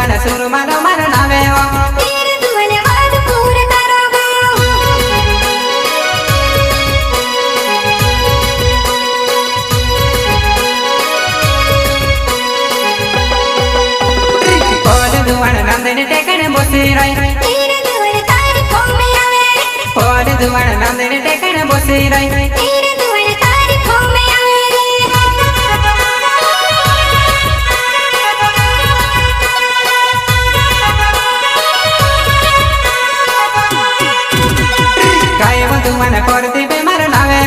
दुवन Surman मन नावे तेरे दुवन वाद पूरे करोगा पोल दुवन नंदिनी टेकन बोसी रही तेरे दुवन तारीफों में आवे पोल दुवन नंदिनी टेकन बोसी रही तेरे दुवन तारीफों में आवे काय दुवन परती पे मर नावे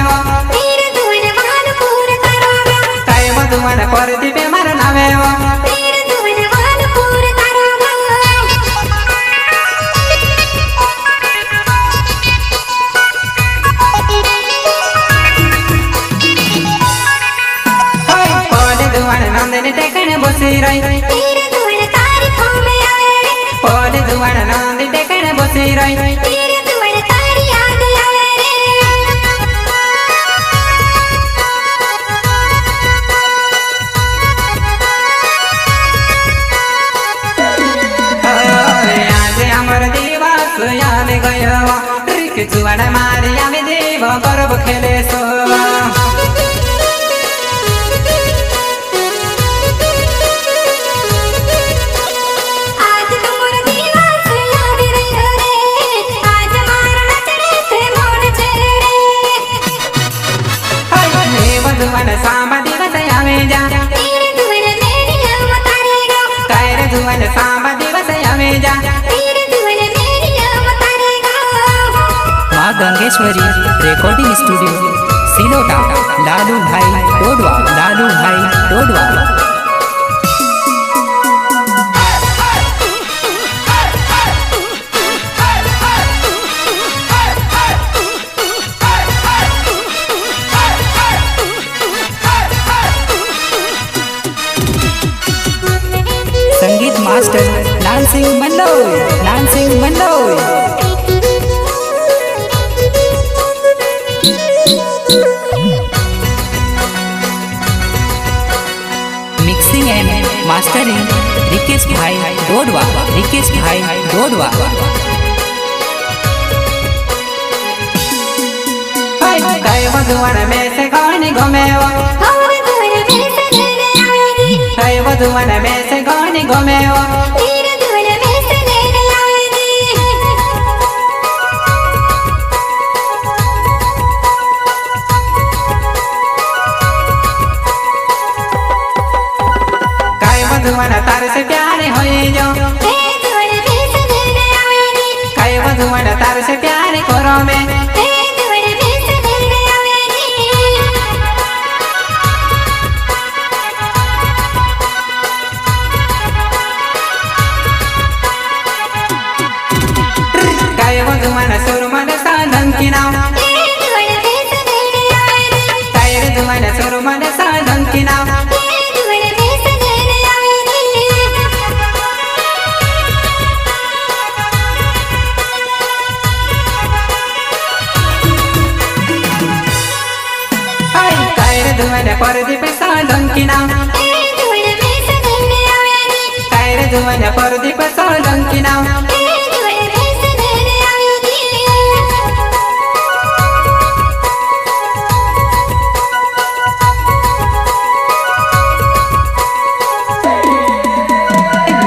तेरे दुवन वाद पूरे करोगा काय दुवन परती पे मर नावे तेरे दुवन वाद पूरे करोगा पोल दुवन नंदिनी टेकन बोसी रही तेरे दुवन तारीफों में आवे पोल दुवन नंदिनी टेकन बोसी रही तेरे दुवन तारी याद आवे आज अमर दिवस याद गयो रिक जुवन मारी आमे देव करब खेले सो आज तुमर दिवस याद रहियो रे आज मार नचने से मोर छे रे देव जुवन सामा दिवस आवे जा तेरे दुवन मेरी हम तारेगा कैर जुवन सामा दिवस आवे जा तेरे दुवन मेरी हम तारेगा माँ गंगेश्वरी रिकॉर्डिंग स्टूडियो सिलोटा लालू भाई टोडवा लालू भाई टोडवा संगीत master Nan Singh Mandoi Nan Singh Mandoi mixing and mastering Rikesh भाई डोडवा रिकेश भाई डोडवा कैव जुवन में से गानी घूमे और दुवन में से लेने आवेगी कैव जुवन में से गानी घूमे तेरे दुवन में से लेने आवेगी कैव जुवन तार से प्यारे होए जो तेरे दुवन में से लेने आवेगी कैव जुवन तार से प्यारे करो में तेरे दुवन में से लेने आवेगी कैव जुवन सुरमन साधन की नाम तेरे दुवन में से लेने आवेगी कैर जुवन सुरमन साधन की नाम तेरे दुवन में से लेने आवेगी कैर जुवन परदीप साधन की नाम तेरे दुवन में से लेने आवेगी कैर जुवन परदीप साधन की नाम तेरे दुवन में से लेने आवेगी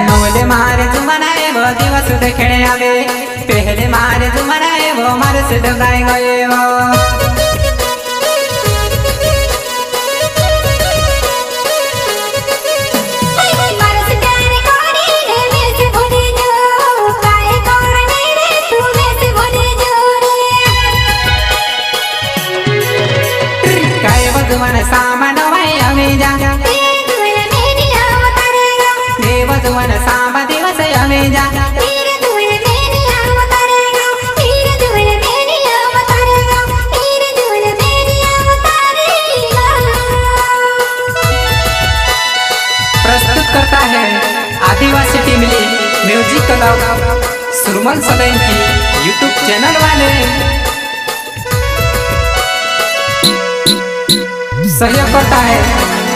नवले मारे जुमनाए वो दिवस देखने आवे पहले मारे जुमनाए वो मारे से डगाए गए वो बरस प्यारे कोरी रे मैं से भूली जो काहे करने रे तू मैं से भूली जो रे काय वो जुमन सामान वाई आवे जा तेरे दुवन मेरी हम तारेगा देव जुमन सामा दिवस आवे जा तेरे दुवन मेरी हम तारेगा तेरे दुवन मेरी हम तारेगा तेरे दुवन मेरी हम तारेगा प्रस्तुत करता है आदिवासी Timli music club Surman Solanki YouTube channel वाले सहयोग करता है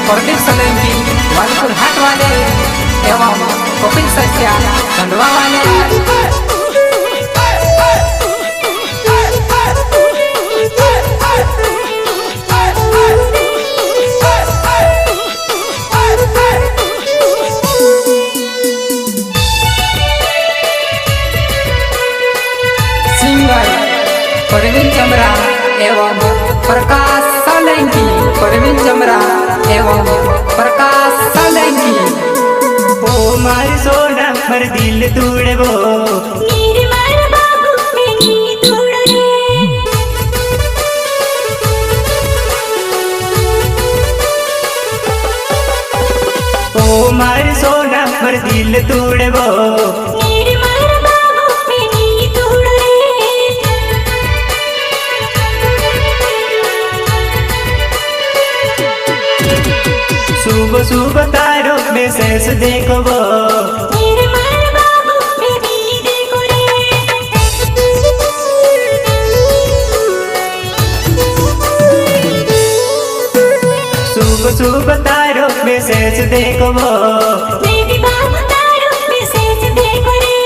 प्रदीप सोलंकी वालपुर हाट वाले एवं कपिल सस्या खंडवा वाले। सिंगर परवीन चमरा एवं प्रकाश सोलंकी। परवीन चमरा एवं प्रकाश सोलंकी। ओ मार सोना मर दिल तोड़बो मेरे मार बाबू मेरी तोड़ रे। ओ मार सोना मर दिल तोड़बो मेरे मार बाबू मेरी तोड़ रे। सुबह सुबह तारो में सेस देखबो मेरे मार बाबू मेरी देखो रे। सुबह सुबह तारो में सेस देखबो मेरी बाबू तारो मैसेज देखो रे।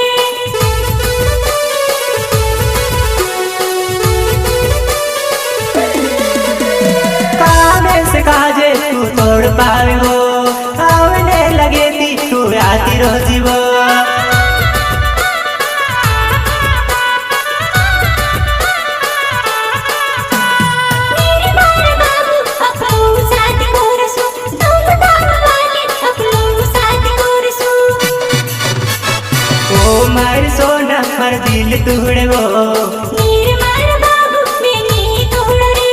कामे से काजे तू तोड़ पावे हो आवने लगे थी तू आती रोजीबो मेरे मार बाबू अपनों साथ कोरसू तुम दाम वाले अपनों साथ कोरसू। ओ मार सोना मर दिल तोड़बो मेरे मार बाबू मेरी तोड़ रे।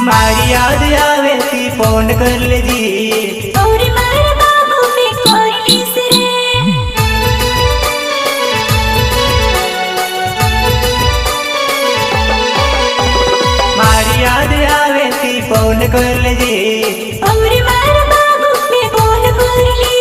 मारी याद आवे थी फोन कर ले जी और मार बाबू में कोई तीसरे। मारी याद आवे थी फोन कर ले जी और मार बाबू में बोल बोल ली।